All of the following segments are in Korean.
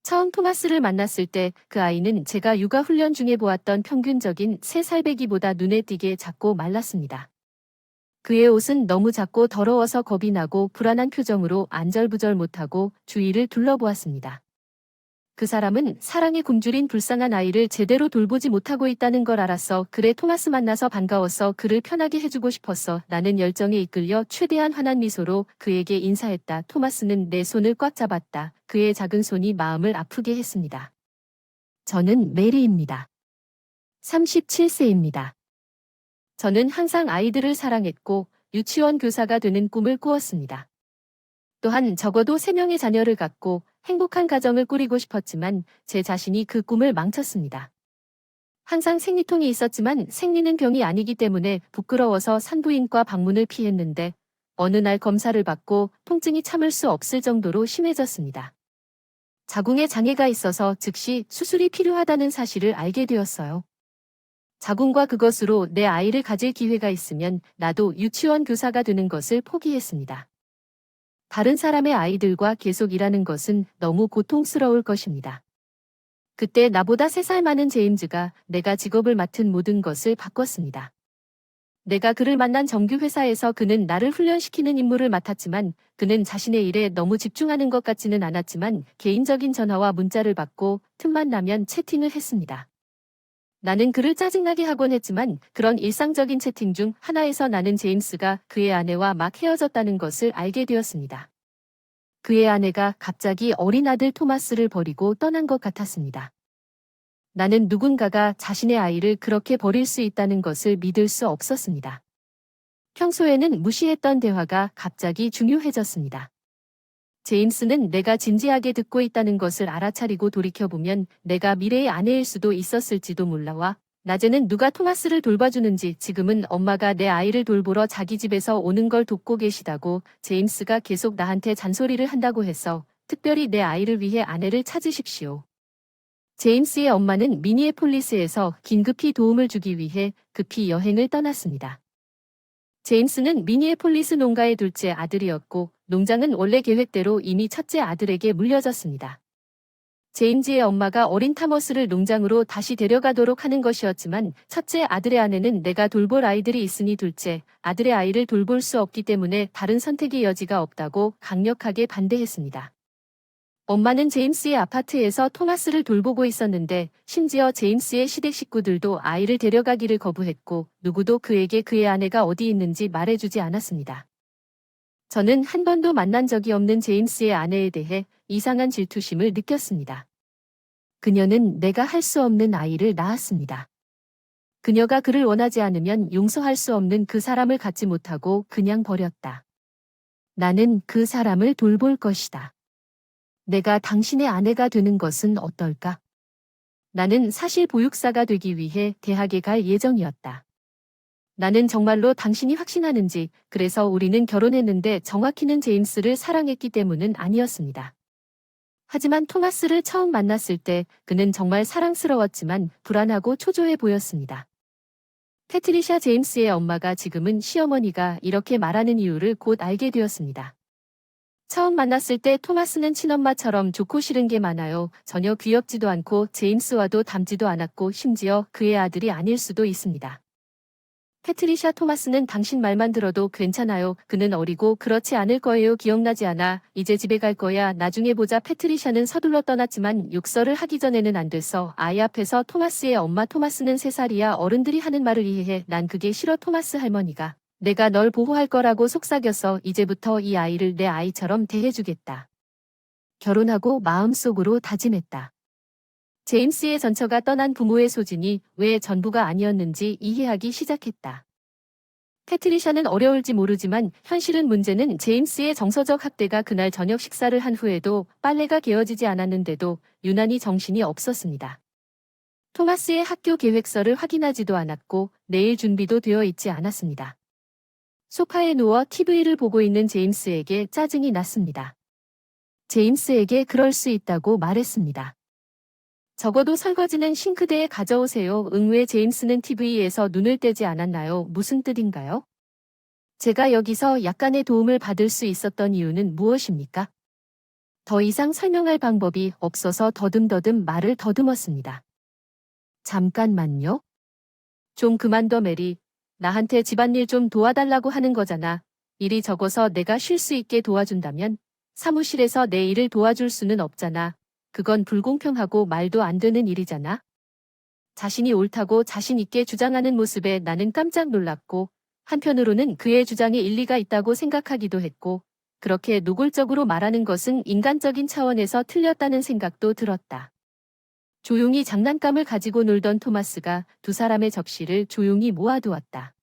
처음 토마스를 만났을 때 그 아이는 제가 육아 훈련 중에 보았던 평균적인 3살배기보다 눈에 띄게 작고 말랐습니다. 그의 옷은 너무 작고 더러워서 겁이 나고 불안한 표정으로 안절부절 못하고 주위를 둘러보았습니다. 그 사람은 사랑에 굶주린 불쌍한 아이를 제대로 돌보지 못하고 있다는 걸 알았어. 그래, 토마스 만나서 반가웠어. 그를 편하게 해주고 싶었어. 나는 열정에 이끌려 최대한 환한 미소로 그에게 인사했다. 토마스는 내 손을 꽉 잡았다. 그의 작은 손이 마음을 아프게 했습니다. 저는 메리입니다. 37세입니다. 저는 항상 아이들을 사랑했고 유치원 교사가 되는 꿈을 꾸었습니다. 또한 적어도 3명의 자녀를 갖고 행복한 가정을 꾸리고 싶었지만 제 자신이 그 꿈을 망쳤습니다. 항상 생리통이 있었지만 생리는 병이 아니기 때문에 부끄러워서 산부인과 방문을 피했는데 어느 날 검사를 받고 통증이 참을 수 없을 정도로 심해졌습니다. 자궁에 장애가 있어서 즉시 수술이 필요하다는 사실을 알게 되었어요. 자궁과 그것으로 내 아이를 가질 기회가 있으면 나도 유치원 교사가 되는 것을 포기했습니다. 다른 사람의 아이들과 계속 일하는 것은 너무 고통스러울 것입니다. 그때 나보다 3살 많은 제임즈가 내가 직업을 맡은 모든 것을 바꿨습니다. 내가 그를 만난 정규 회사에서 그는 나를 훈련시키는 임무를 맡았지만 그는 자신의 일에 너무 집중하는 것 같지는 않았지만 개인적인 전화와 문자를 받고 틈만 나면 채팅을 했습니다. 나는 그를 짜증나게 하곤 했지만 그런 일상적인 채팅 중 하나에서 나는 제임스가 그의 아내와 막 헤어졌다는 것을 알게 되었습니다. 그의 아내가 갑자기 어린 아들 토마스를 버리고 떠난 것 같았습니다. 나는 누군가가 자신의 아이를 그렇게 버릴 수 있다는 것을 믿을 수 없었습니다. 평소에는 무시했던 대화가 갑자기 중요해졌습니다. 제임스는 내가 진지하게 듣고 있다는 것을 알아차리고 돌이켜보면 내가 미래의 아내일 수도 있었을지도 몰라와 낮에는 누가 토마스를 돌봐주는지 지금은 엄마가 내 아이를 돌보러 자기 집에서 오는 걸 돕고 계시다고 제임스가 계속 나한테 잔소리를 한다고 해서 특별히 내 아이를 위해 아내를 찾으십시오. 제임스의 엄마는 미니애폴리스에서 긴급히 도움을 주기 위해 급히 여행을 떠났습니다. 제임스는 미니애폴리스 농가의 둘째 아들이었고 농장은 원래 계획대로 이미 첫째 아들에게 물려졌습니다. 제임즈의 엄마가 어린 타머스를 농장으로 다시 데려가도록 하는 것이었지만 첫째 아들의 아내는 내가 돌볼 아이들이 있으니 둘째 아들의 아이를 돌볼 수 없기 때문에 다른 선택의 여지가 없다고 강력하게 반대했습니다. 엄마는 제임스의 아파트에서 토마스를 돌보고 있었는데 심지어 제임스의 시댁 식구들도 아이를 데려가기를 거부했고 누구도 그에게 그의 아내가 어디 있는지 말해주지 않았습니다. 저는 한 번도 만난 적이 없는 제임스의 아내에 대해 이상한 질투심을 느꼈습니다. 그녀는 내가 할 수 없는 아이를 낳았습니다. 그녀가 그를 원하지 않으면 용서할 수 없는 그 사람을 갖지 못하고 그냥 버렸다. 나는 그 사람을 돌볼 것이다. 내가 당신의 아내가 되는 것은 어떨까? 나는 사실 보육사가 되기 위해 대학에 갈 예정이었다. 나는 정말로 당신이 확신하는지 그래서 우리는 결혼했는데 정확히는 제임스를 사랑했기 때문은 아니었습니다. 하지만 토마스를 처음 만났을 때 그는 정말 사랑스러웠지만 불안하고 초조해 보였습니다. 패트리샤 제임스의 엄마가 지금은 시어머니가 이렇게 말하는 이유를 곧 알게 되었습니다. 처음 만났을 때 토마스는 친엄마처럼 좋고 싫은 게 많아요. 전혀 귀엽지도 않고 제임스와도 닮지도 않았고 심지어 그의 아들이 아닐 수도 있습니다. 패트리샤 토마스는 당신 말만 들어도 괜찮아요. 그는 어리고 그렇지 않을 거예요. 기억나지 않아. 이제 집에 갈 거야. 나중에 보자. 패트리샤는 서둘러 떠났지만 욕설을 하기 전에는 안 됐어. 아이 앞에서 토마스의 엄마 토마스는 3살이야. 어른들이 하는 말을 이해해. 난 그게 싫어. 토마스 할머니가 내가 널 보호할 거라고 속삭였어. 이제부터 이 아이를 내 아이처럼 대해주겠다. 결혼하고 마음속으로 다짐했다. 제임스의 전처가 떠난 부모의 소진이 왜 전부가 아니었는지 이해하기 시작했다. 패트리샤는 어려울지 모르지만 현실은 문제는 제임스의 정서적 학대가 그날 저녁 식사를 한 후에도 빨래가 개어지지 않았는데도 유난히 정신이 없었습니다. 토마스의 학교 계획서를 확인하지도 않았고 내일 준비도 되어 있지 않았습니다. 소파에 누워 TV를 보고 있는 제임스에게 짜증이 났습니다. 제임스에게 그럴 수 있다고 말했습니다. 적어도 설거지는 싱크대에 가져오세요. 왜 제임스는 TV에서 눈을 떼지 않았나요? 무슨 뜻인가요? 제가 여기서 약간의 도움을 받을 수 있었던 이유는 무엇입니까? 더 이상 설명할 방법이 없어서 더듬더듬 말을 더듬었습니다. 잠깐만요. 좀 그만둬 메리. 나한테 집안일 좀 도와달라고 하는 거잖아. 일이 적어서 내가 쉴 수 있게 도와준다면 사무실에서 내 일을 도와줄 수는 없잖아. 그건 불공평하고 말도 안 되는 일이잖아. 자신이 옳다고 자신 있게 주장하는 모습에 나는 깜짝 놀랐고 한편으로는 그의 주장에 일리가 있다고 생각하기도 했고 그렇게 노골적으로 말하는 것은 인간적인 차원에서 틀렸다는 생각도 들었다. 조용히 장난감을 가지고 놀던 토마스가 두 사람의 접시를 조용히 모아두었다.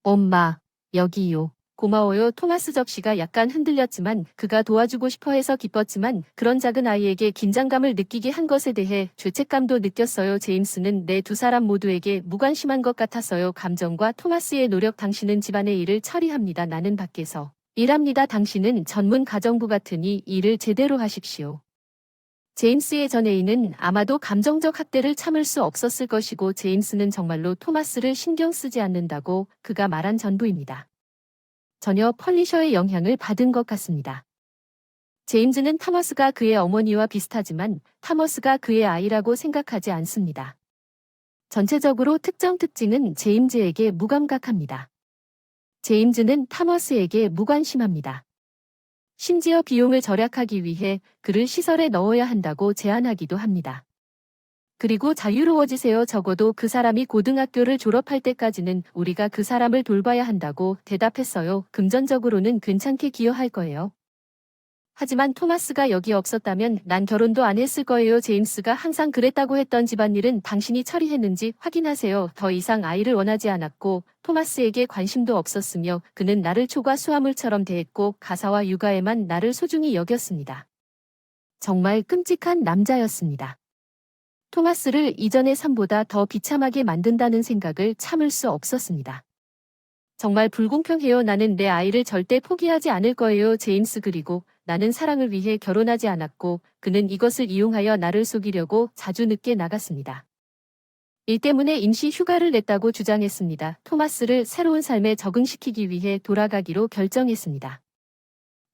엄마, 여기요. 고마워요. 토마스 접시가 약간 흔들렸지만 그가 도와주고 싶어 해서 기뻤지만 그런 작은 아이에게 긴장감을 느끼게 한 것에 대해 죄책감도 느꼈어요. 제임스는 내 두 사람 모두에게 무관심한 것 같았어요. 감정과 토마스의 노력 당신은 집안의 일을 처리합니다. 나는 밖에서 일합니다. 당신은 전문 가정부 같으니 일을 제대로 하십시오. 제임스의 전 애인은 아마도 감정적 학대를 참을 수 없었을 것이고 제임스는 정말로 토마스를 신경 쓰지 않는다고 그가 말한 전부입니다. 전혀 펄리셔의 영향을 받은 것 같습니다. 제임스는 타머스가 그의 어머니와 비슷하지만 타머스가 그의 아이라고 생각하지 않습니다. 전체적으로 특정 특징은 제임스에게 무감각합니다. 제임스는 타머스에게 무관심합니다. 심지어 비용을 절약하기 위해 그를 시설에 넣어야 한다고 제안하기도 합니다. 그리고 자유로워지세요. 적어도 그 사람이 고등학교를 졸업할 때까지는 우리가 그 사람을 돌봐야 한다고 대답했어요. 금전적으로는 괜찮게 기여할 거예요. 하지만 토마스가 여기 없었다면 난 결혼도 안 했을 거예요. 제임스가 항상 그랬다고 했던 집안일은 당신이 처리했는지 확인하세요. 더 이상 아이를 원하지 않았고 토마스에게 관심도 없었으며 그는 나를 초과 수화물처럼 대했고 가사와 육아에만 나를 소중히 여겼습니다. 정말 끔찍한 남자였습니다. 토마스를 이전의 삶보다 더 비참하게 만든다는 생각을 참을 수 없었습니다. 정말 불공평해요. 나는 내 아이를 절대 포기하지 않을 거예요. 제임스 그리고 나는 사랑을 위해 결혼하지 않았고 그는 이것을 이용하여 나를 속이려고 자주 늦게 나갔습니다. 일 때문에 임시 휴가를 냈다고 주장했습니다. 토마스를 새로운 삶에 적응시키기 위해 돌아가기로 결정했습니다.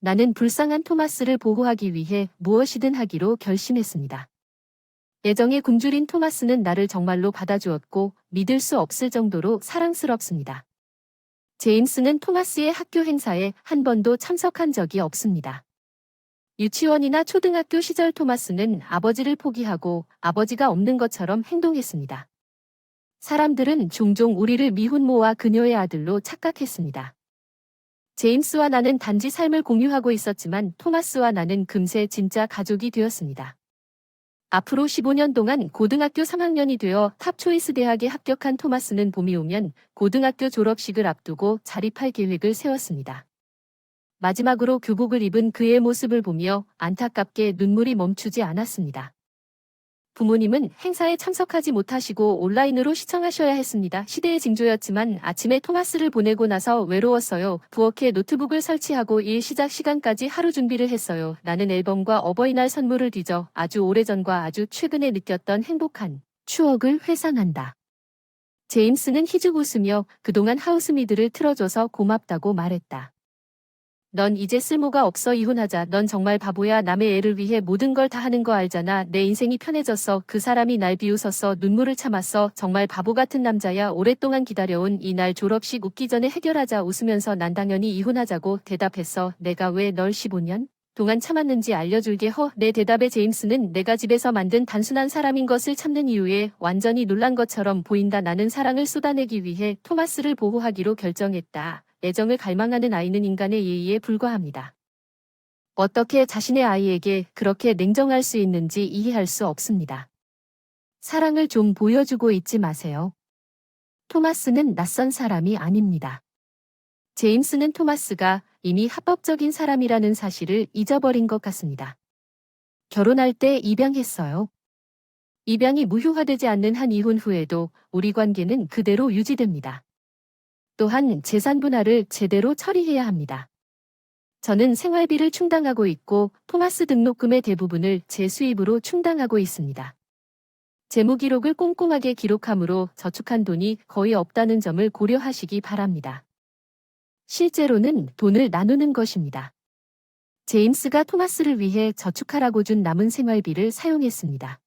나는 불쌍한 토마스를 보호하기 위해 무엇이든 하기로 결심했습니다. 애정의 굶주린 토마스는 나를 정말로 받아주었고 믿을 수 없을 정도로 사랑스럽습니다. 제임스는 토마스의 학교 행사에 한 번도 참석한 적이 없습니다. 유치원이나 초등학교 시절 토마스는 아버지를 포기하고 아버지가 없는 것처럼 행동했습니다. 사람들은 종종 우리를 미혼모와 그녀의 아들로 착각했습니다. 제임스와 나는 단지 삶을 공유하고 있었지만 토마스와 나는 금세 진짜 가족이 되었습니다. 앞으로 15년 동안 고등학교 3학년이 되어 탑초이스 대학에 합격한 토마스는 봄이 오면 고등학교 졸업식을 앞두고 자립할 계획을 세웠습니다. 마지막으로 교복을 입은 그의 모습을 보며 안타깝게 눈물이 멈추지 않았습니다. 부모님은 행사에 참석하지 못하시고 온라인으로 시청하셔야 했습니다. 시대의 징조였지만 아침에 토마스를 보내고 나서 외로웠어요. 부엌에 노트북을 설치하고 일 시작 시간까지 하루 준비를 했어요. 나는 앨범과 어버이날 선물을 뒤져 아주 오래전과 아주 최근에 느꼈던 행복한 추억을 회상한다. 제임스는 희죽 웃으며 그동안 하우스미드를 틀어줘서 고맙다고 말했다. 넌 이제 쓸모가 없어. 이혼하자. 넌 정말 바보야. 남의 애를 위해 모든 걸 다 하는 거 알잖아. 내 인생이 편해졌어. 그 사람이 날 비웃었어. 눈물을 참았어. 정말 바보 같은 남자야. 오랫동안 기다려온 이 날 졸업식 웃기 전에 해결하자. 웃으면서 난 당연히 이혼하자고 대답했어. 내가 왜 널 15년 동안 참았는지 알려줄게. 내 대답에 제임스는 내가 집에서 만든 단순한 사람인 것을 참는 이유에 완전히 놀란 것처럼 보인다. 나는 사랑을 쏟아내기 위해 토마스를 보호하기로 결정했다. 애정을 갈망하는 아이는 인간의 예의에 불과합니다. 어떻게 자신의 아이에게 그렇게 냉정할 수 있는지 이해할 수 없습니다. 사랑을 좀 보여주고 있지 마세요. 토마스는 낯선 사람이 아닙니다. 제임스는 토마스가 이미 합법적인 사람이라는 사실을 잊어버린 것 같습니다. 결혼할 때 입양했어요. 입양이 무효화되지 않는 한 이혼 후에도 우리 관계는 그대로 유지됩니다. 또한 재산 분할을 제대로 처리해야 합니다. 저는 생활비를 충당하고 있고 토마스 등록금의 대부분을 제 수입으로 충당하고 있습니다. 재무 기록을 꼼꼼하게 기록하므로 저축한 돈이 거의 없다는 점을 고려하시기 바랍니다. 실제로는 돈을 나누는 것입니다. 제임스가 토마스를 위해 저축하라고 준 남은 생활비를 사용했습니다.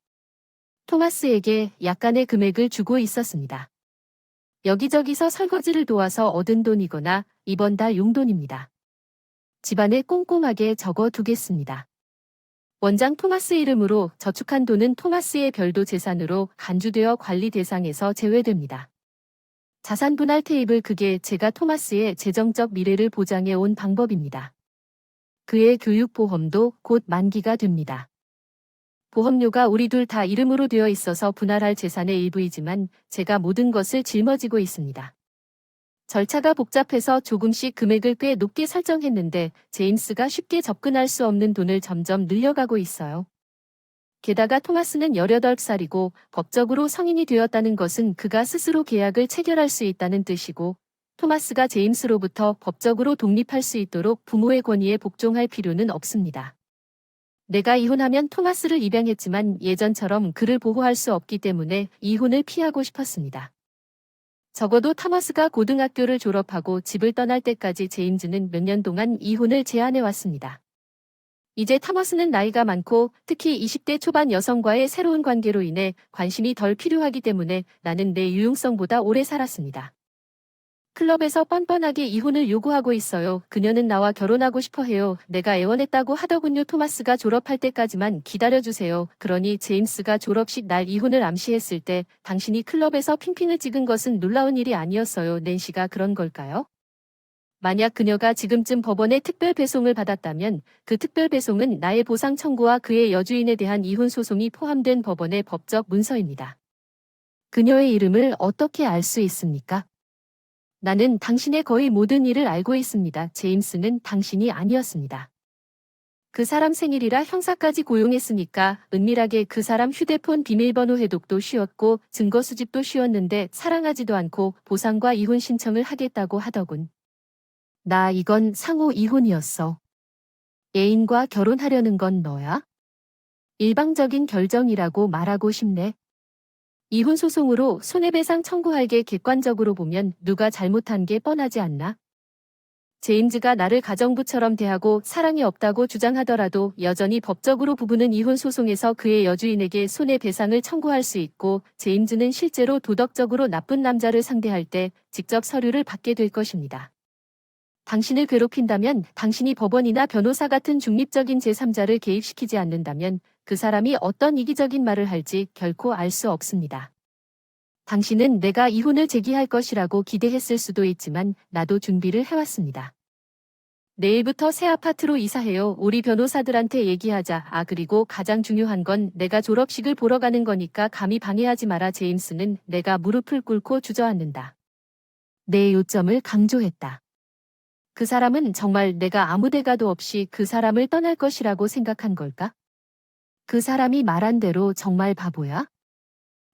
토마스에게 약간의 금액을 주고 있었습니다. 여기저기서 설거지를 도와서 얻은 돈이거나 이번 달 용돈입니다. 집안에 꼼꼼하게 적어 두겠습니다. 원장 토마스 이름으로 저축한 돈은 토마스의 별도 재산으로 간주되어 관리 대상에서 제외됩니다. 자산 분할 테이블 그게 제가 토마스의 재정적 미래를 보장해 온 방법입니다. 그의 교육보험도 곧 만기가 됩니다. 보험료가 우리 둘 다 이름으로 되어 있어서 분할할 재산의 일부이지만 제가 모든 것을 짊어지고 있습니다. 절차가 복잡해서 조금씩 금액을 꽤 높게 설정했는데 제임스가 쉽게 접근할 수 없는 돈을 점점 늘려가고 있어요. 게다가 토마스는 18살이고 법적으로 성인이 되었다는 것은 그가 스스로 계약을 체결할 수 있다는 뜻이고 토마스가 제임스로부터 법적으로 독립할 수 있도록 부모의 권위에 복종할 필요는 없습니다. 내가 이혼하면 토마스를 입양했지만 예전처럼 그를 보호할 수 없기 때문에 이혼을 피하고 싶었습니다. 적어도 토마스가 고등학교를 졸업하고 집을 떠날 때까지 제임스는 몇 년 동안 이혼을 제안해왔습니다. 이제 토마스는 나이가 많고 특히 20대 초반 여성과의 새로운 관계로 인해 관심이 덜 필요하기 때문에 나는 내 유용성보다 오래 살았습니다. 클럽에서 뻔뻔하게 이혼을 요구하고 있어요. 그녀는 나와 결혼하고 싶어 해요. 내가 애원했다고 하더군요. 토마스가 졸업할 때까지만 기다려주세요. 그러니 제임스가 졸업식 날 이혼을 암시했을 때 당신이 클럽에서 핑핑을 찍은 것은 놀라운 일이 아니었어요. 낸시가 그런 걸까요? 만약 그녀가 지금쯤 법원에 특별 배송을 받았다면 그 특별 배송은 나의 보상 청구와 그의 여주인에 대한 이혼 소송이 포함된 법원의 법적 문서입니다. 그녀의 이름을 어떻게 알 수 있습니까? 나는 당신의 거의 모든 일을 알고 있습니다. 제임스는 당신이 아니었습니다. 그 사람 생일이라 형사까지 고용했으니까 은밀하게 그 사람 휴대폰 비밀번호 해독도 쉬웠고 증거 수집도 쉬웠는데 사랑하지도 않고 보상과 이혼 신청을 하겠다고 하더군. 이건 상호 이혼이었어. 애인과 결혼하려는 건 너야? 일방적인 결정이라고 말하고 싶네. 이혼 소송으로 손해배상 청구할 게 객관적으로 보면 누가 잘못한 게 뻔하지 않나? 제임스가 나를 가정부처럼 대하고 사랑이 없다고 주장하더라도 여전히 법적으로 부부는 이혼 소송에서 그의 여주인에게 손해배상을 청구할 수 있고 제임스는 실제로 도덕적으로 나쁜 남자를 상대할 때 직접 서류를 받게 될 것입니다. 당신을 괴롭힌다면 당신이 법원이나 변호사 같은 중립적인 제3자를 개입시키지 않는다면 그 사람이 어떤 이기적인 말을 할지 결코 알 수 없습니다. 당신은 내가 이혼을 제기할 것이라고 기대했을 수도 있지만 나도 준비를 해왔습니다. 내일부터 새 아파트로 이사해요. 우리 변호사들한테 얘기하자. 그리고 가장 중요한 건 내가 졸업식을 보러 가는 거니까 감히 방해하지 마라. 제임스는 내가 무릎을 꿇고 주저앉는다. 내 요점을 강조했다. 그 사람은 정말 내가 아무데 가도 없이 그 사람을 떠날 것이라고 생각한 걸까? 그 사람이 말한 대로 정말 바보야?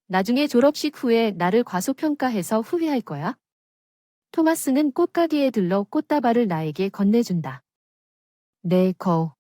나중에 졸업식 후에 나를 과소평가해서 후회할 거야? 토마스는 꽃가게에 들러 꽃다발을 나에게 건네준다. 내 거.